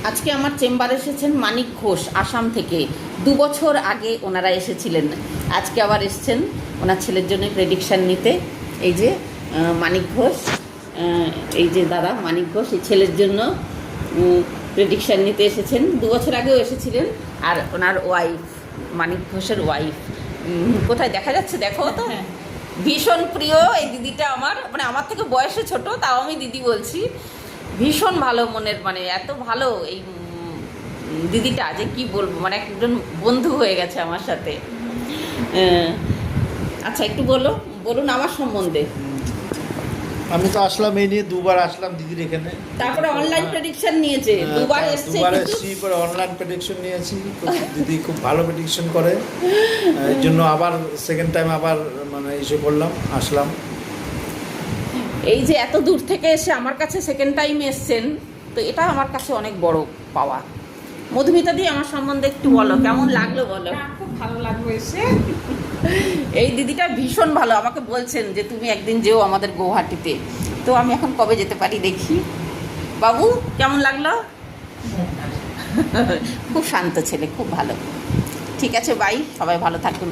আজকে আমার চেম্বারে এসেছেন মানিক ঘোষ আসাম থেকে। 2 বছর আগে ওনারা এসেছিলেন, আজকে আবার এসেছেন ওনার ছেলের জন্য প্রেডিকশান নিতে। এই যে মানিক ঘোষ, এই যে দাদা মানিক ঘোষ এই ছেলের জন্য প্রেডিকশান নিতে এসেছেন। 2 বছর আগেও এসেছিলেন। আর ওনার ওয়াইফ, মানিক ঘোষের ওয়াইফ কোথায় দেখা যাচ্ছে দেখো তো, ভীষণ প্রিয় এই দিদিটা আমার, মানে আমার থেকে বয়সে ছোট, তাও আমি দিদি বলছি। ভীষণ ভালো মনের, মানে এত ভালো এই দিদিটা যে কি বলবো, মানে একজন বন্ধু হয়ে গেছে আমার সাথে। আচ্ছা একটু বলুন আমার সম্বন্ধে। আমি তো আসলাম এই নিয়ে 2বার আসলাম দিদির এখানে, তারপরে অনলাইন প্রেডিকশন নিয়েছে, দুবার এসেছে, 2বার এসেছি, পরে অনলাইন প্রেডিকশন নিয়েছি। দিদি খুব ভালো প্রেডিকশন করে, এর জন্য আবার সেকেন্ড টাইম আবার মানে এসে করলাম, আসলাম। এই যে এত দূর থেকে এসে আমার কাছে সেকেন্ড টাইম এসছেন, তো এটা আমার কাছে অনেক বড় পাওয়া। মধুমিতা দি আমার সম্বন্ধে একটু বলো, কেমন লাগলো বলো। খুব ভালো লাগলো এসে। এই দিদিটা ভীষণ ভালো, আমাকে বলছেন যে তুমি একদিন যেও আমাদের গৌহাটিতে। তো আমি এখন কবে যেতে পারি দেখি। বাবু কেমন লাগলো? খুব শান্ত ছেলে, খুব ভালো। ঠিক আছে, বাই, সবাই ভালো থাকুন।